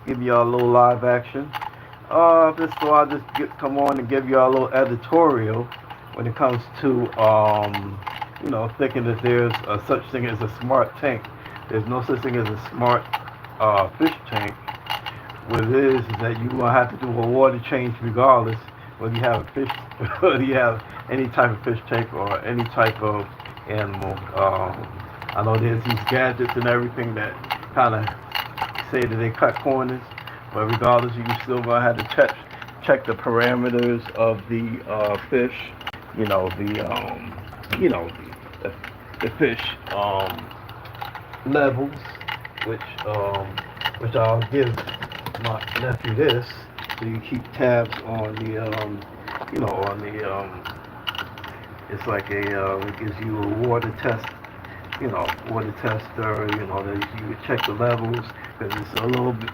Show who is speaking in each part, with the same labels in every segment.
Speaker 1: give y'all a little live action. Just so I just come on and give y'all a little editorial when it comes to thinking that there's a such thing as a smart tank. There's no such thing as a smart fish tank. What it is that you're gonna have to do a water change regardless whether you have a fish, whether you have any type of fish tank or any type of animal. I know there's these gadgets and everything that kind of say that they cut corners, but regardless, you still gonna have to check the parameters of the fish. You know you know the, the fish levels, which I'll give my nephew this, so you keep tabs on the on the it's like it gives you a water test, water tester, that you would check the levels, because it's a little bit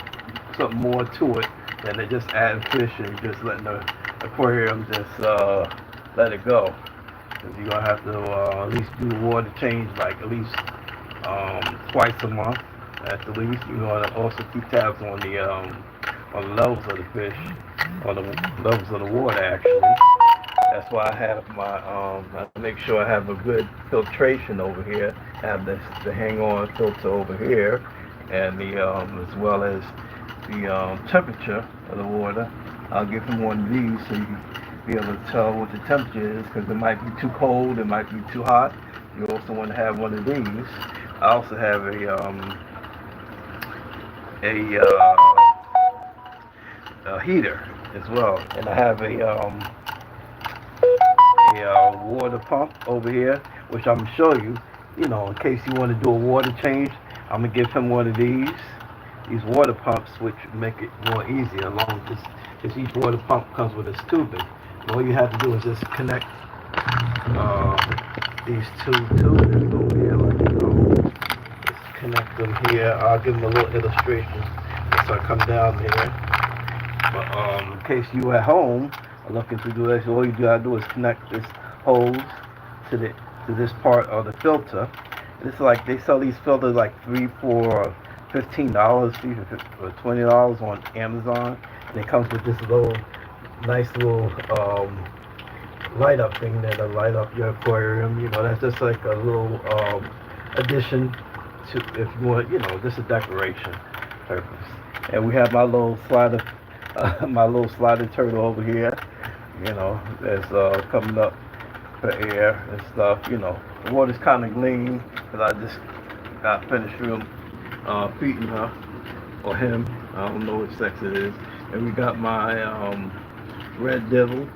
Speaker 1: something more to it than just adding fish and just letting the aquarium just let it go. Because you're gonna have to at least do the water change like at least twice a month at the least. You're gonna also keep tabs on the levels of the fish, on the levels of the water actually. That's why I have I make sure I have a good filtration over here. Have the hang on filter over here, and the as well as the temperature of the water. I'll give him one of these so you can be able to tell what the temperature is, because it might be too cold, it might be too hot. You also want to have one of these. I also have a heater as well, and I have a water pump over here, which I'm gonna show you. In case you want to do a water change, I'm gonna give him one of these water pumps, which make it more easier. Along with this, because each water pump comes with its tubing. And all you have to do is just connect these two tubing over here, just connect them here. I'll give them a little illustration as I come down here. But in case you at home are looking to do this, all you gotta do is connect this hose to this part of the filter. It's like they sell these filters like $3 for $15, for $20 on Amazon, and it comes with this nice little light up thing that'll light up your aquarium. That's just like a little addition to, if you want, just a decoration purpose. And we have my little slider, my little slider turtle over here. That's coming up for air and stuff. The water's kind of clean because I just got finished feeding her or him. I don't know which sex it is. And we got my red devil,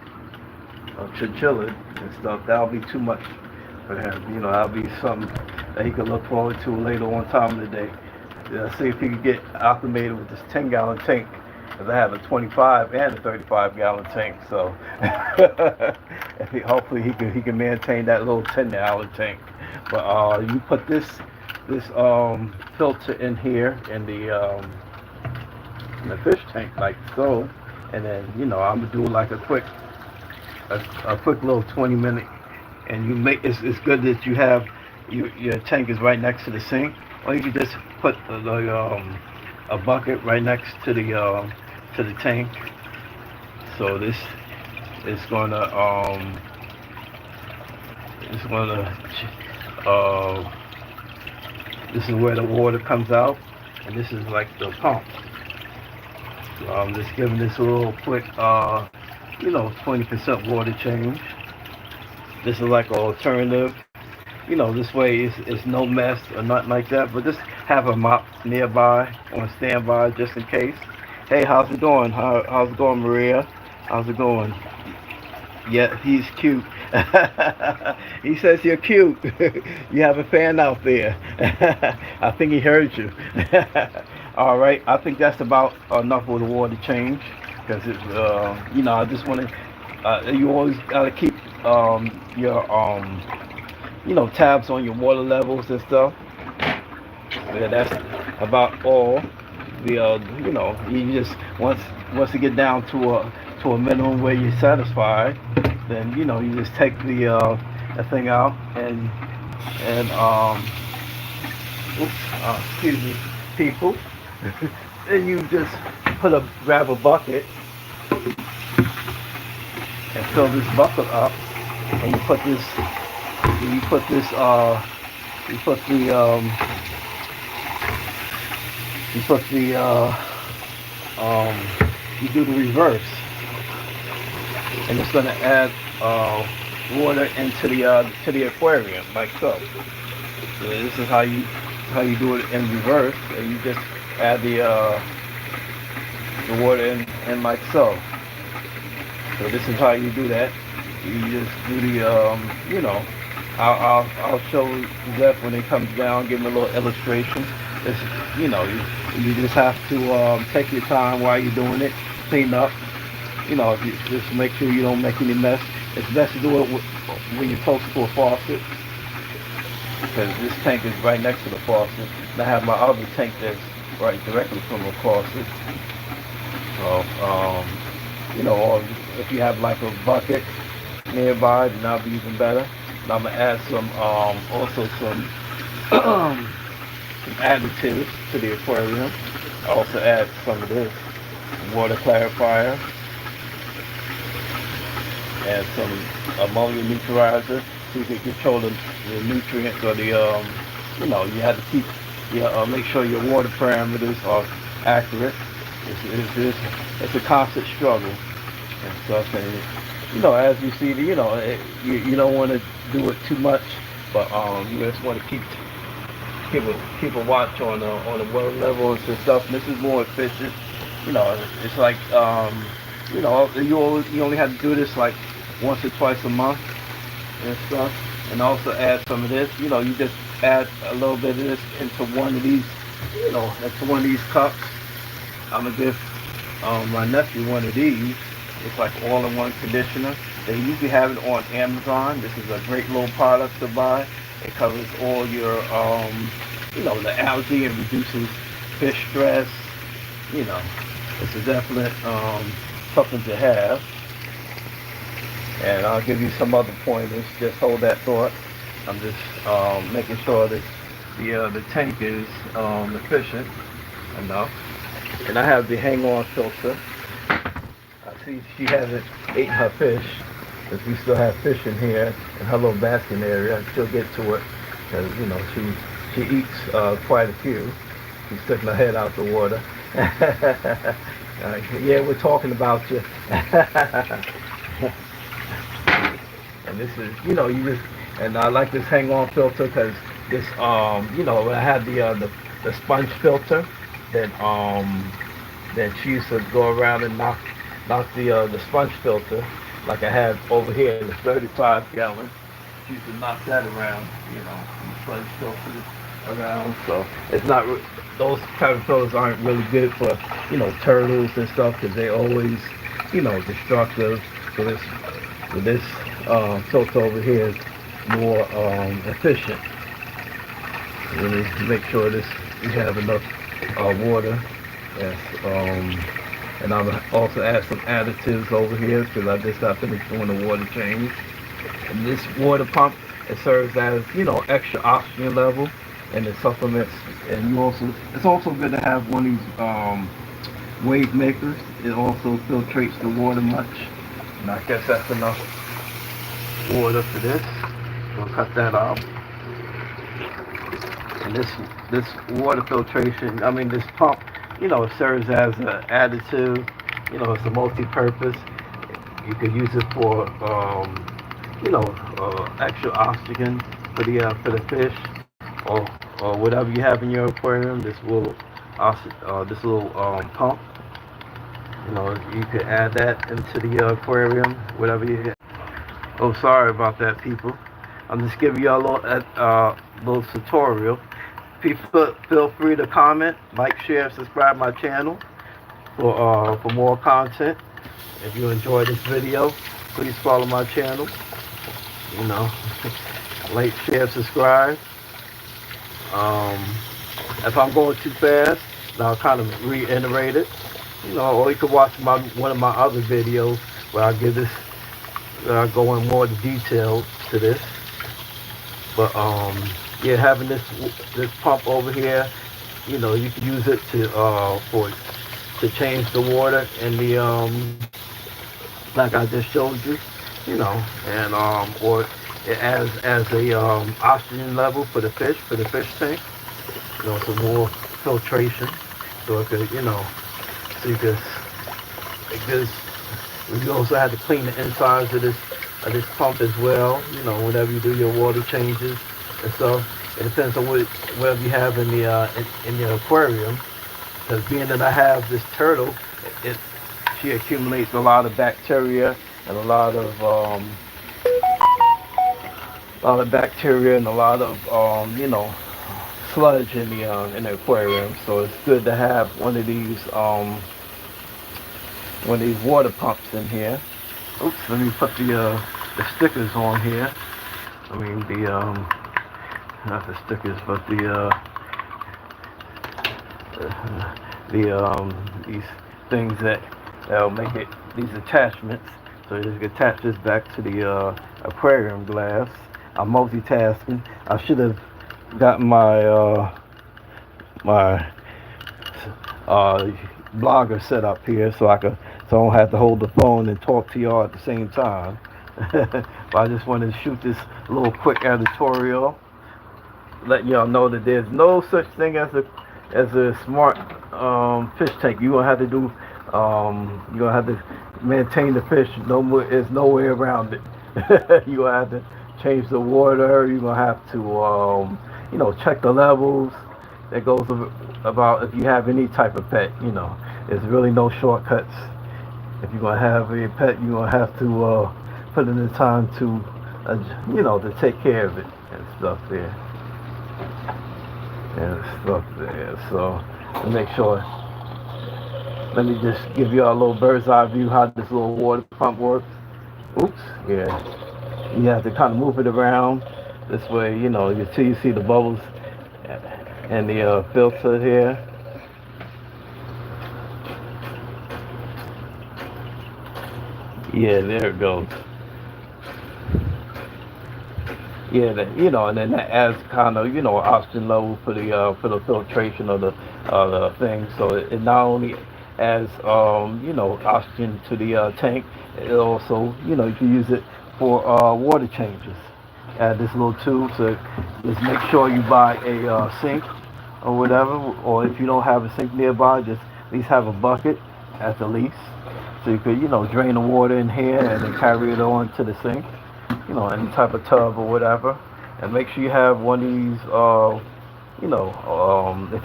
Speaker 1: chinchilla and stuff. That'll be too much for him. That'll be something that he could look forward to later on time of the day. See if he can get acclimated with this 10-gallon tank. Because I have a 25 and a 35-gallon tank, so hopefully he can maintain that little 10-gallon tank. But you put this filter in here in the fish tank like so, and then I'm gonna do like a quick little 20-minute, and it's good that you have your tank is right next to the sink, or you can just put a bucket right next to the tank. So this is gonna this is where the water comes out, and this is like the pump. So I'm just giving this a little quick 20% water change. This is like an alternative. This way it's no mess or nothing like that, but just have a mop nearby on standby just in case. Hey, how's it going? How's it going, Maria? How's it going? Yeah, he's cute. He says you're cute. You have a fan out there. I think he heard you. All right, I think that's about enough with the water change, because it's I just want to. You always gotta keep your tabs on your water levels and stuff. Yeah, that's about all. You just once you get down to a minimum where you're satisfied, then you just take the thing out and oops, excuse me, people. then you just grab a bucket and fill this bucket up, and you put this, you put this, you put the, you put the, um, you do the reverse, and it's gonna add water into the aquarium like so. So this is how you do it in reverse, and you just add the water in like so. So this is how you do that. You just do the you know, I'll show Zeph when it comes down, give him a little illustration. It's, you know, you just have to take your time while you're doing it, clean up. You know, if you just make sure you don't make any mess. It's best to do it when you're close to a faucet, because this tank is right next to the faucet. And I have my other tank that's right directly from the faucet. So, you know, or if you have like a bucket nearby, then that'll be even better. And I'm gonna add some, also some, some additives to the aquarium. I also add some of this water clarifier. Add some ammonia neutralizer so you can control the nutrients or the, you know, you have to keep, make sure your water parameters are accurate. It's a constant struggle and stuff. And, you know, as you see, you know, you don't want to do it too much, but you just want to keep a watch on the water levels and stuff. And this is more efficient. You know, it's like, you know, you only have to do this like once or twice a month and stuff. And also add some of this. You know, you just add a little bit of this into one of these, you know, into one of these cups. I'm gonna give my nephew one of these. It's like all-in-one conditioner. They usually have it on Amazon. This is a great little product to buy. It covers all your, you know, the algae and reduces fish stress. You know, it's a definite something to have. And I'll give you some other pointers. Just hold that thought. I'm just making sure that the tank is efficient enough. And I have the hang-on filter. I see she hasn't eaten her fish, because we still have fish in here in her little basket area. She'll get to it, because, you know, she eats quite a few. She's sticking her head out the water. Yeah, we're talking about you. And this is, you know, you just, and I like this hang-on filter because this, you know, I had the sponge filter that she used to go around and knock the sponge filter, like I have over here, the 35 gallon. She used to knock that around, you know, the sponge filters around. So it's not, those type of filters aren't really good for, you know, turtles and stuff, because they always, you know, destructive. So this filter over here is more efficient. Really make sure we have enough water. Yes, and I'm gonna also add some additives over here because I just got finished doing the water change. And this water pump, it serves as, you know, extra oxygen level, and it supplements. And it's also good to have one of these wave makers. It also filtrates the water much. And I guess that's enough water for this. We'll cut that out. And this water filtration, I mean this pump, you know, it serves as an additive. You know, it's a multi-purpose. You could use it for, you know, extra oxygen for the fish, or whatever you have in your aquarium. This little pump. You know, you could add that into the aquarium, whatever you get. Oh, sorry about that, people. I'm just giving you a little tutorial. People, feel free to comment, like, share, and subscribe my channel for more content. If you enjoyed this video, please follow my channel. You know, like, share, subscribe. If I'm going too fast, I'll kind of reiterate it. You know, or you can watch one of my other videos where I give this, go in more detail to this. But yeah, having this pump over here you can use it for to change the water in the like I just showed you, and or as a oxygen level for the fish tank, some more filtration, so it could, so you could, it gives, you also have to clean the insides of this pump as well, whenever you do your water changes and stuff. It depends on whatever you have in the in your aquarium. Because being that I have this turtle, it she accumulates a lot of bacteria and a lot of bacteria and a lot of sludge in the aquarium. So it's good to have one of these water pumps in here. Oops, let me put the stickers on here. I mean the not the stickers, but these things that'll make it, these attachments. So you just attach this back to the aquarium glass. I'm multitasking. I should have got my blogger set up here so so I don't have to hold the phone and talk to y'all at the same time. But I just wanted to shoot this little quick editorial, let y'all know that there's no such thing as a smart fish tank. You're gonna have to do you're gonna have to maintain the fish. No more, there's no way around it. You're gonna have to change the water. You're gonna have to check the levels. That goes about if you have any type of pet. There's really no shortcuts. If you're gonna have a pet, you're gonna have to put in the time to to take care of it and stuff there. So to make sure, let me just give you a little bird's eye view how this little water pump works. Oops, yeah. You have to kind of move it around this way, until you see the bubbles and the filter here. Yeah, there it goes. Yeah, and then that adds kind of oxygen level for the filtration of the thing. So it not only adds oxygen to the tank, it also you can use it for water changes. Add this little tube, so just make sure you buy a sink or whatever, or if you don't have a sink nearby, just at least have a bucket at the least, so you could drain the water in here and then carry it on to the sink. Any type of tub or whatever, and make sure you have one of these. If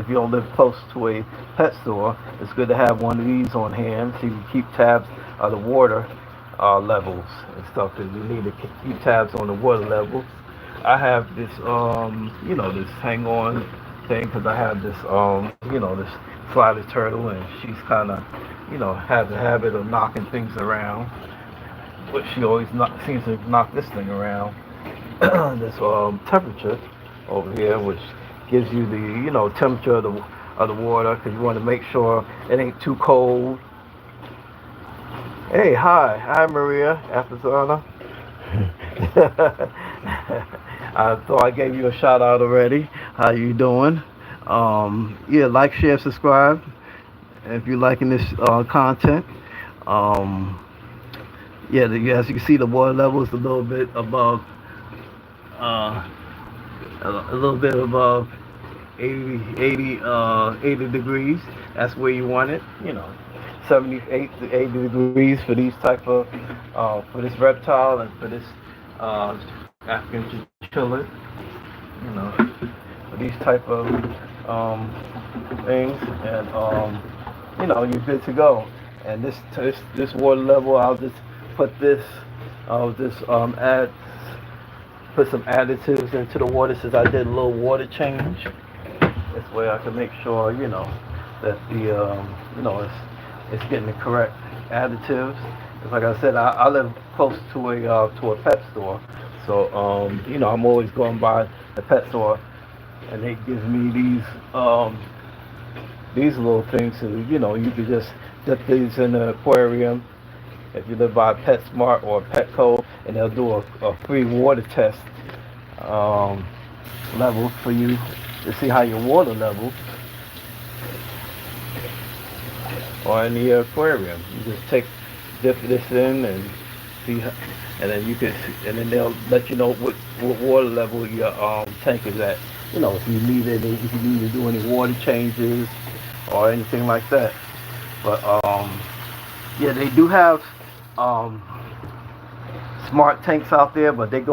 Speaker 1: you don't live close to a pet store, it's good to have one of these on hand so you can keep tabs of the water levels and stuff. Because you need to keep tabs on the water levels. I have this, this hang on thing because I have this, this flighted turtle, and she's kind of, has a habit of knocking things around. But she always seems to knock this thing around. This temperature over here, which gives you the temperature of the water, because you want to make sure it ain't too cold. Hey, hi Maria Afazana. I thought I gave you a shout out already. How you doing? Yeah, like, share, subscribe if you're liking this content. Yeah, as you can see, the water level is a little bit above, a little bit above 80 degrees. That's where you want it, 78 to 80 degrees for these type of, for this reptile and for this African chinchilla, for these type of things, and you're good to go. And this water level, I'll just put this, put some additives into the water since I did a little water change. This way I can make sure, that it's getting the correct additives. Like I said, I live close to a pet store, so I'm always going by the pet store, and they give me these little things, so you could just dip these in the aquarium. If you live by PetSmart or Petco, and they'll do a free water test level for you to see how your water levels are in the aquarium. You just dip this in and see, and then you can, and then they'll let you know what water level your tank is at. You know, if you need to do any water changes or anything like that. But yeah, they do have um, smart tanks out there, but they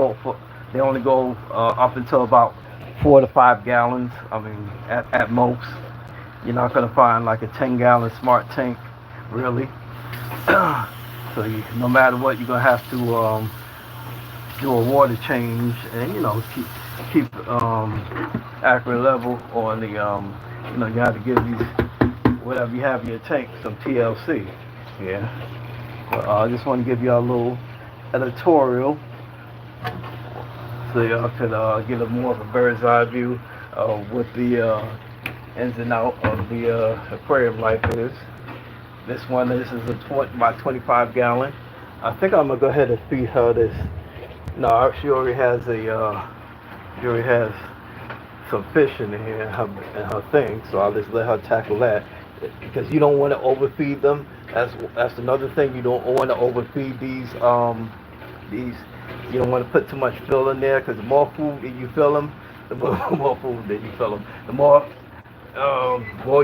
Speaker 1: only go up until about 4 to 5 gallons. I mean, at most. You're not gonna find like a 10-gallon smart tank, really. So no matter what, you're gonna have to do a water change, and keep accurate level on the you have to give these, whatever you have in your tank, some TLC. Yeah. I just want to give y'all a little editorial so y'all could get a more of a bird's eye view of what the ins and outs of the aquarium life is. This is a my 25-gallon. I think I'm gonna go ahead and feed her this. No, she already has some fish in here in her thing, so I'll just let her tackle that, because you don't want to overfeed them. That's another thing. You don't want to overfeed these. You don't want to put too much fill in there, because the more food that you fill them, the more food that you fill them, the more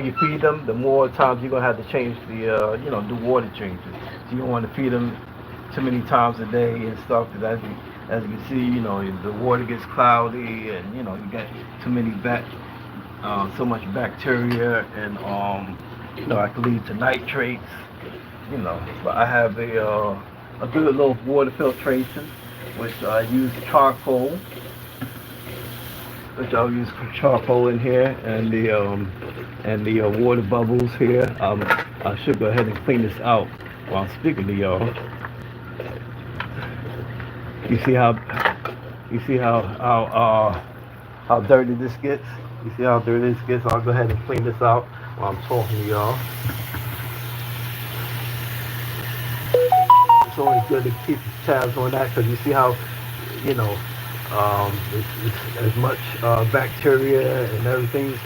Speaker 1: you feed them, the more times you're gonna have to change the do water changes. So you don't want to feed them too many times a day and stuff, because as you can see, the water gets cloudy, and you get too many so much bacteria, and it can lead to nitrates. But I have a good little water filtration, which I use charcoal. I'll use charcoal in here, and the water bubbles here. I should go ahead and clean this out while I'm speaking to y'all. You see how dirty this gets? You see how dirty this gets? I'll go ahead and clean this out while I'm talking to y'all. It's always good to keep tabs on that, because you see how it's as much bacteria and everything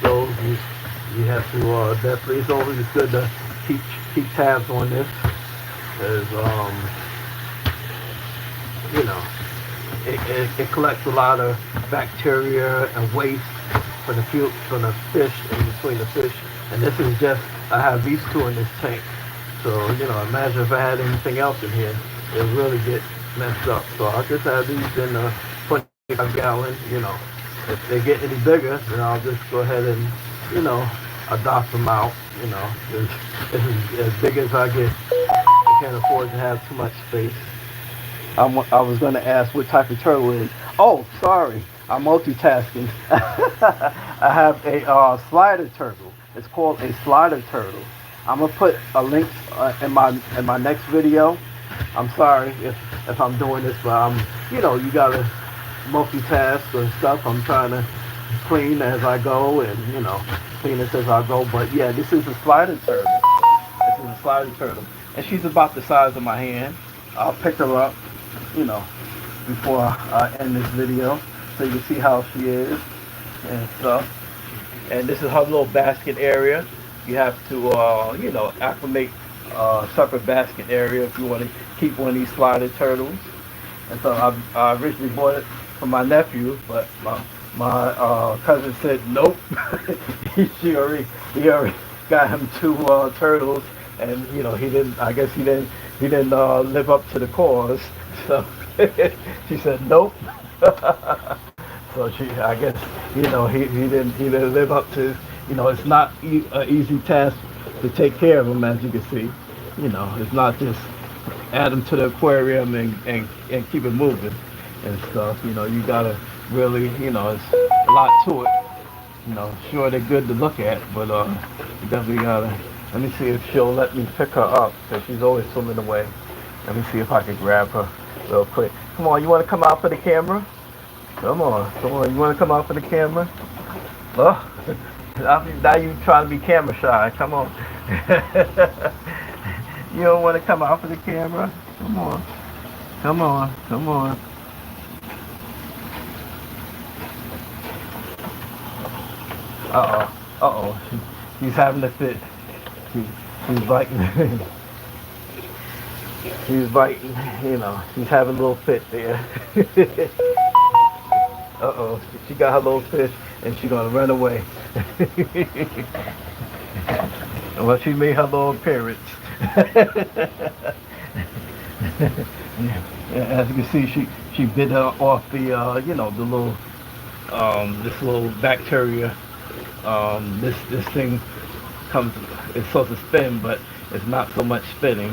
Speaker 1: goes. You have to definitely. It's always good to keep tabs on this, because it collects a lot of bacteria and waste from the fish, in between the fish. And this is just, I have these two in this tank. So imagine if I had anything else in here, it would really get messed up. So I'll just have these in a 25-gallon. If they get any bigger, then I'll just go ahead and adopt them out. This is as big as I get. I can't afford to have too much space. I was going to ask what type of turtle it is. Oh, sorry, I'm multitasking. I have a slider turtle. It's called a slider turtle. I'm gonna put a link in my next video. I'm sorry if I'm doing this, but you gotta multitask and stuff. I'm trying to clean as I go, and clean this as I go. But yeah, this is a slider turtle. This is a slider turtle, and she's about the size of my hand. I'll pick her up, before I end this video, so you can see how she is and stuff. And this is her little basket area. You have to, acclimate a separate basket area if you want to keep one of these slider turtles. And so I originally bought it for my nephew, but my cousin said nope. he already got him two turtles, and he didn't. I guess he didn't live up to the cause. So she said nope. So I guess he didn't live up to. It's not an easy task to take care of them, as you can see. It's not just add them to the aquarium and keep it moving and stuff. You gotta really, it's a lot to it. Sure, they're good to look at, but you definitely gotta. Let me see if she'll let me pick her up, because she's always swimming away. Let me see if I can grab her real quick. Come on, you want to come out for the camera? Come on. You want to come out for the camera? Oh. Now you trying to be camera shy. Come on. You don't want to come out for the camera? Come on. Come on. Come on. Uh-oh. She's having a fit. She, she's biting. She's biting. She's having a little fit there. Uh-oh. She got her little fish, and she's gonna run away. Well, she made her little appearance. As you can see, she bit her off the little this little bacteria. This thing comes, it's supposed to spin, but it's not so much spinning.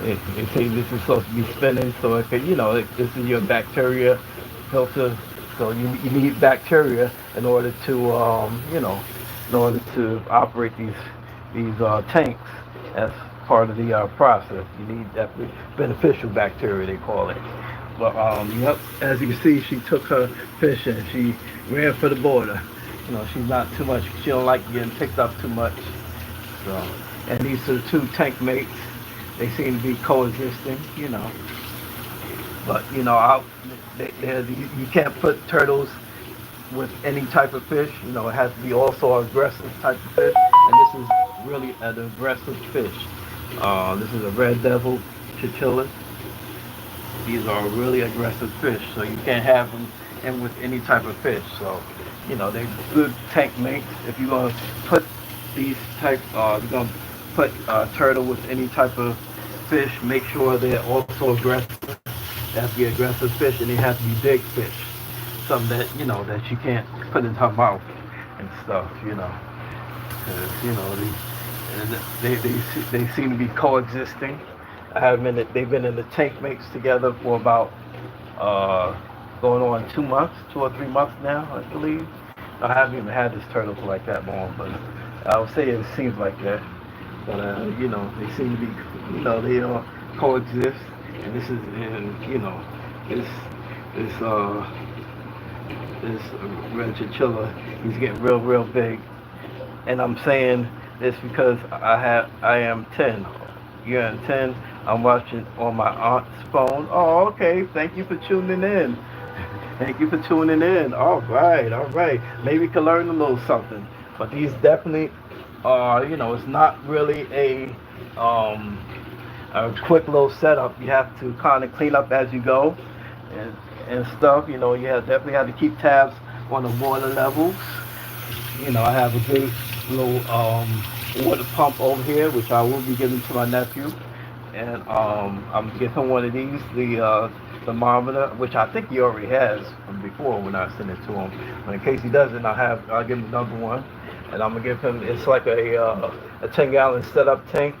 Speaker 1: They say this is supposed to be spinning, so it could, this is your bacteria filter. So you need bacteria in order to, in order to operate these tanks as part of the process. You need that beneficial bacteria, they call it. But yep, as you can see, she took her fish and she ran for the border. She's not too much. She don't like getting picked up too much. So, and these are two tank mates. They seem to be coexisting. But you can't put turtles with any type of fish. It has to be also an aggressive type of fish, and this is really an aggressive fish. This is a red devil chinchilla. These are really aggressive fish, so you can't have them in with any type of fish. So, they're good tank mates. If you're gonna put these type, you're gonna put turtle with any type of fish, make sure they're also aggressive. They have to be aggressive fish, and they have to be big fish. Something that you can't put in her mouth and stuff. Because they seem to be coexisting. They've been in the tank mates together for about going on 2 months, 2 or 3 months now, I believe. I haven't even had this turtle for like that long, but I would say it seems like that. But they seem to be, they all coexist, and this this red chinchilla, he's getting real big, and I'm saying this because I am 10. You're 10. I'm watching on my aunt's phone. Oh, okay. Thank you for tuning in. Thank you for tuning in. All right. Maybe you can learn a little something. But these definitely are, it's not really a quick little setup. You have to kind of clean up as you go and stuff. Definitely have to keep tabs on the water levels. I have a good little water pump over here, which I will be giving to my nephew. And I'm gonna give him one of these, the thermometer, which I think he already has from before when I send it to him. But in case he doesn't, I'll give him another one. And I'm gonna give him, it's like a 10-gallon setup tank.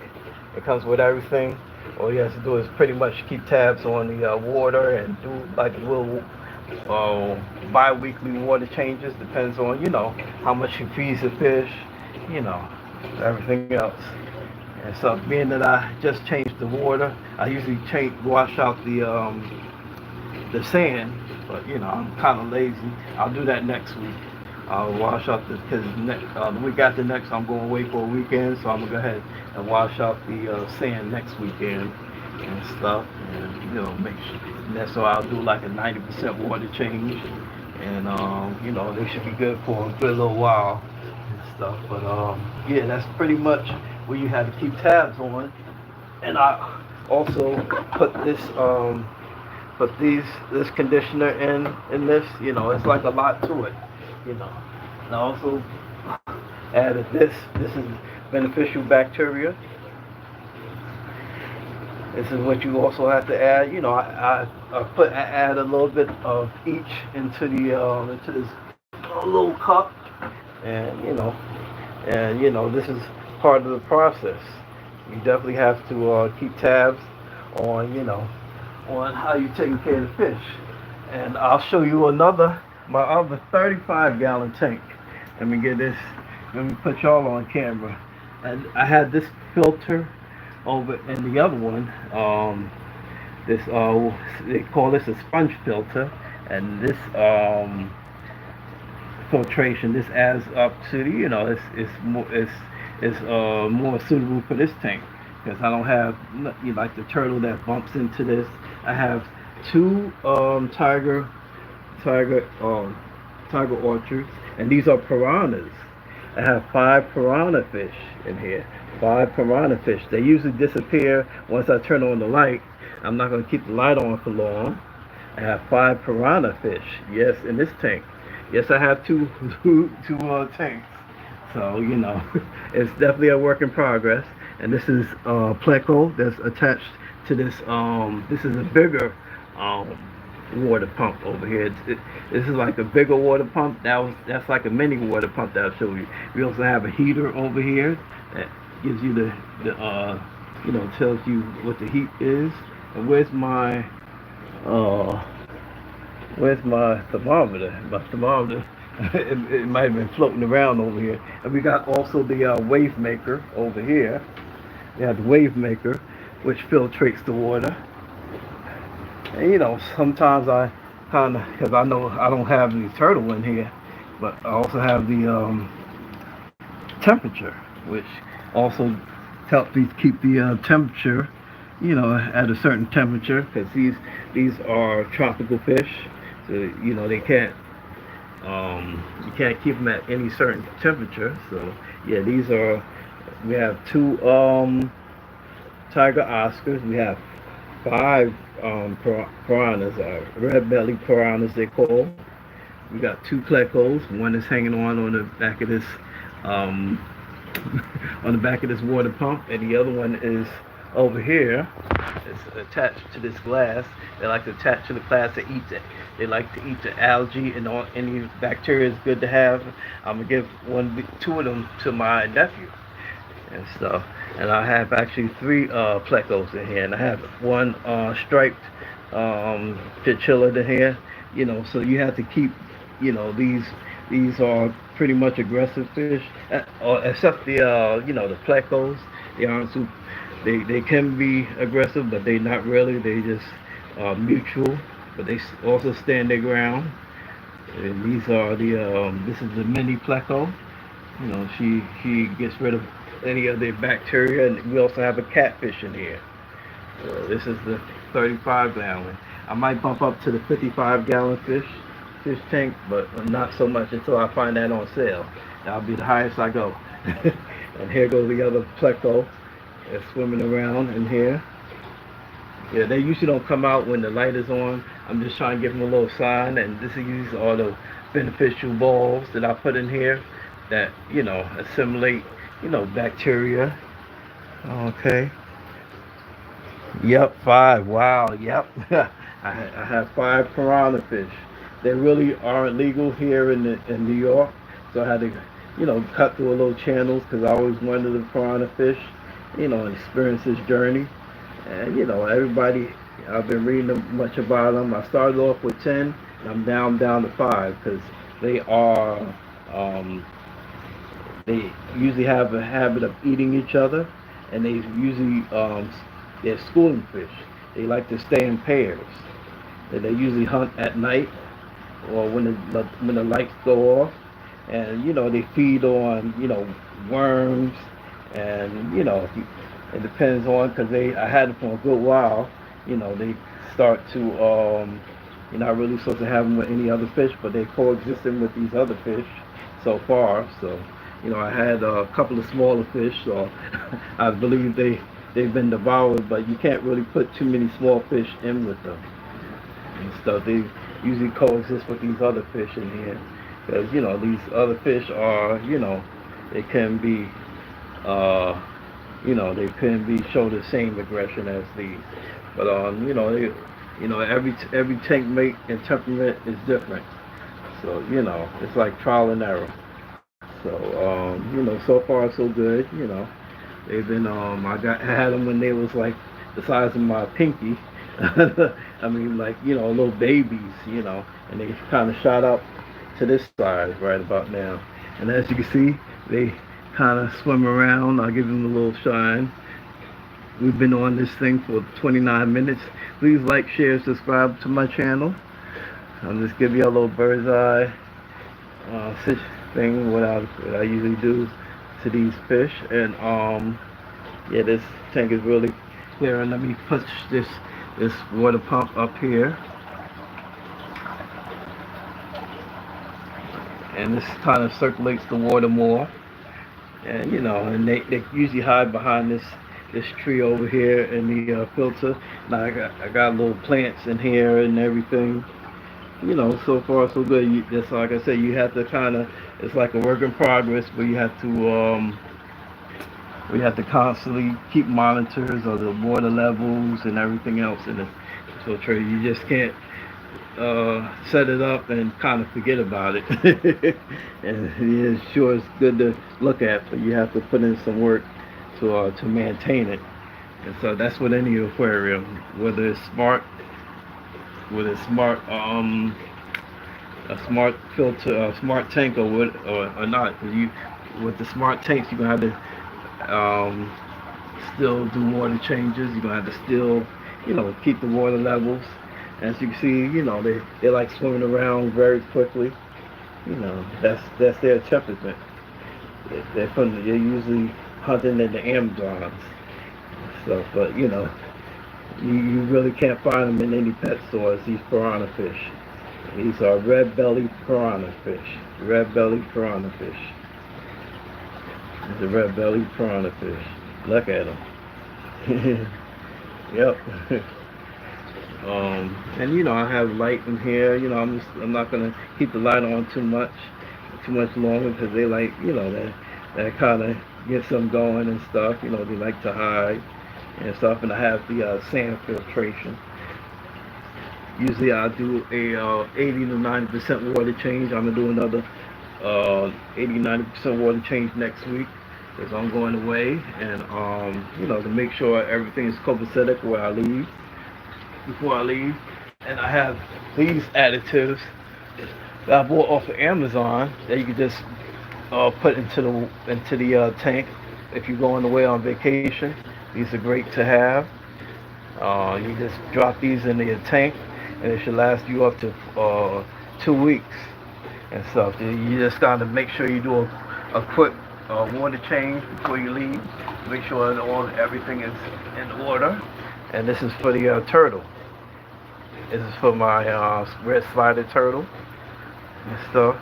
Speaker 1: It comes with everything. All he has to do is pretty much keep tabs on the water and do like little bi-weekly water changes. Depends on how much he feeds the fish, everything else. And so, being that I just changed the water, I usually wash out the sand, but I'm kind of lazy. I'll do that next week. I'll wash out because the week after next I'm going away for a weekend, so I'm gonna go ahead and wash out the sand next weekend and stuff, and make sure. And that's so I'll do like a 90% water change, and they should be good for a good little while and stuff. But yeah, that's pretty much where you have to keep tabs on. And I also put this conditioner in this. It's like a lot to it. And I also added this. This is beneficial bacteria. This is what you also have to add. I add a little bit of each into this little cup, and this is part of the process. You definitely have to keep tabs on how you're taking care of the fish. And I'll show you my other 35-gallon tank. Let me get this. Let me put y'all on camera. And I had this filter over in the other one. They call this a sponge filter, and this filtration, this adds up to it's more suitable for this tank because I don't have like the turtle that bumps into this. I have two tiger orchards, And these are piranhas. I have 5 piranha fish in here. 5 piranha fish. They usually disappear once I turn on the light. I'm not going to keep the light on for long. I have 5 piranha fish. Yes, in this tank. Yes, I have two tanks. So it's definitely a work in progress. And this is pleco that's attached to this. This is a bigger um, water pump over here. This is like a bigger water pump. That's like a mini water pump that I'll show you. We also have a heater over here that gives you the tells you what the heat is. And uh where's my thermometer? My thermometer. It might have been floating around over here. And we got also the wave maker over here. We have the wave maker, which filtrates the water. And sometimes I kind of, because I know I don't have the turtle in here, but I also have the temperature, which also helps me keep the temperature, at a certain temperature, because these are tropical fish, so they can't, you can't keep them at any certain temperature. So yeah, we have two tiger Oscars. We have 5 piranhas, red belly piranhas they call. We got 2 plecos. One is hanging on the back of this um, on the back of this water pump, and the other one is over here. It's attached to this glass. They like to attach to the glass to eat it. They like to eat the algae and all any bacteria is good to have. I'm gonna give 2 of them to my nephew and stuff. And I have actually 3 plecos in here, and I have one striped chinchilla in here. So you have to keep, these are pretty much aggressive fish, except the the plecos. The aren't super, they can be aggressive, but they not really. They just mutual, but they also stand their ground. And these are this is the mini pleco. She gets rid of any of the bacteria, and we also have a catfish in here. So this is the 35-gallon. I might bump up to the 55-gallon fish tank, but not so much until I find that on sale. That'll be the highest I go. And here goes the other pleco that's swimming around in here. Yeah, they usually don't come out when the light is on. I'm just trying to give them a little sign, and these are the beneficial balls that I put in here that assimilate bacteria. Okay. Yep, 5. Wow. Yep. I have 5 piranha fish. They really aren't legal here in New York, so I had to cut through a little channels because I always wanted the piranha fish, and experience this journey. And everybody, I've been reading much about them. I started off with 10, and I'm down to 5 because they are they usually have a habit of eating each other, and they usually they're schooling fish. They like to stay in pairs. And they usually hunt at night or when the lights go off, and they feed on worms, and it depends on, because I had them for a good while. They start to you're not really supposed to have them with any other fish, but they're coexisting with these other fish so far. So I had a couple of smaller fish, so I believe they've been devoured, but you can't really put too many small fish in with them and stuff. They usually coexist with these other fish in here, because these other fish are they can be they can be show the same aggression as these, but every tank mate and temperament is different, so it's like trial and error. So so far so good. They've been I had them when they was like the size of my pinky. I mean, like little babies, and they kind of shot up to this size right about now. And as you can see, they kind of swim around. I'll give them a little shine. We've been on this thing for 29 minutes. Please like, share, subscribe to my channel. I'll just give you a little bird's eye thing, what I usually do to these fish. And yeah, this tank is really clear. And let me push this water pump up here. and this kind of circulates the water more. And and they usually hide behind this tree over here in the filter. Now I got little plants in here and everything. So far so good. Just like I said, you have to kind of, it's like a work in progress, but we have to constantly keep monitors of the water levels and everything else in the filter. You just can't set it up and kind of forget about it. And yeah, sure it's good to look at, but you have to put in some work to maintain it. And so that's with any aquarium, whether it's smart, whether it's smart a smart filter, a smart tank, or not. You with the smart tanks, you're gonna have to still do water changes. You're gonna have to still, keep the water levels. As you can see, they like swimming around very quickly. That's their temperament. They're usually hunting in the Amazons. So, but you really can't find them in any pet stores. These piranha fish. These are red-bellied piranha fish. Red-bellied piranha fish. It's a red-bellied piranha fish. Look at them. Yep. And I have light in here. I'm not gonna keep the light on too much longer because they like, that kind of gets them going and stuff. They like to hide and stuff. And I have the sand filtration. Usually I do a 80 to 90% water change. I'm gonna do another 80-90% water change next week because I'm going away, and to make sure everything is copacetic before I leave. And I have these additives that I bought off of Amazon that you can just put into the tank if you're going away on vacation. These are great to have. You just drop these into your tank, and it should last you up to 2 weeks and stuff. You just gotta make sure you do a quick water change before you leave. Make sure that everything is in order. And this is for the turtle. This is for my red slider turtle and stuff.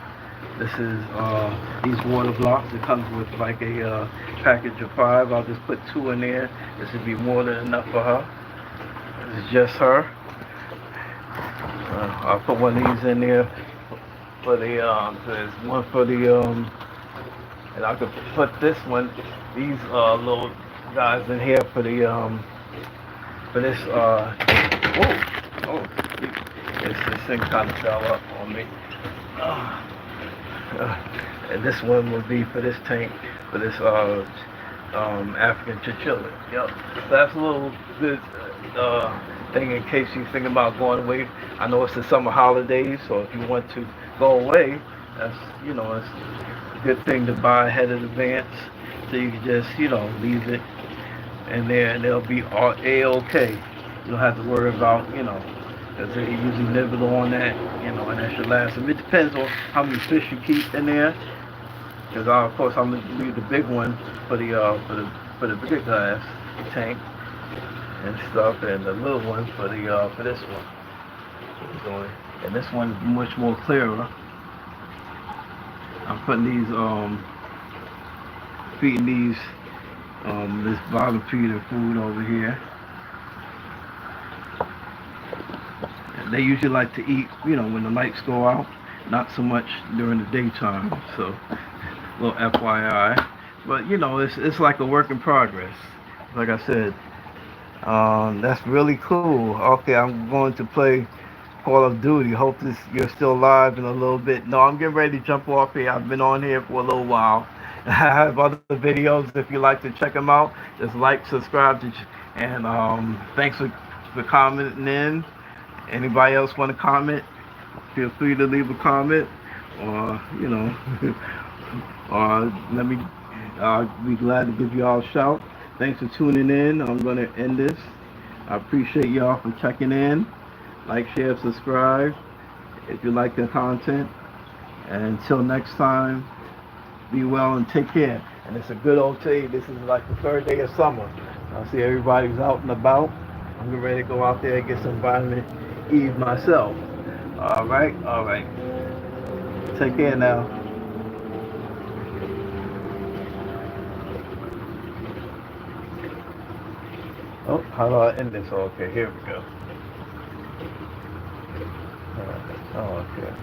Speaker 1: This is these water blocks. It comes with like a package of 5. I'll just put 2 in there. This would be more than enough for her. This is just her. I'll put one of these in there for the there's one for the and I could put these little guys in here for the for this this thing kind of fell up on me. And this one will be for this tank, for this African chinchilla. Yep. So that's a little good thing in case you're thinking about going away. I know it's the summer holidays, so if you want to go away, that's it's a good thing to buy ahead in advance, so you can just leave it in there and they'll be all A-okay. You don't have to worry about because they usually nibble on that, and that should last them. It depends on how many fish you keep in there. Because of course I'm gonna leave the big one for the bigger glass tank and stuff, and the little one for this one. So, and this one is much more clearer. I'm putting these feeding these this bottom feeder food over here. They usually like to eat, when the lights go out, not so much during the daytime. So, a little FYI. But it's like a work in progress. Like I said, that's really cool. Okay, I'm going to play Call of Duty. Hope you're still live in a little bit. No, I'm getting ready to jump off here. I've been on here for a little while. I have other videos if you like to check them out. Just like, subscribe, and thanks for commenting in. Anybody else want to comment? Feel free to leave a comment, or or let me. I'll be glad to give you all a shout. Thanks for tuning in. I'm going to end this. I appreciate y'all for checking in. Like, share, subscribe if you like the content. And until next time, be well and take care. And it's a good old day. This is like the 3rd day of summer. I see everybody's out and about. I'm getting ready to go out there and get some vitamin E myself. All right. Take care now. Oh, how do I end this? Oh, okay, here we go. Alright. Oh, okay.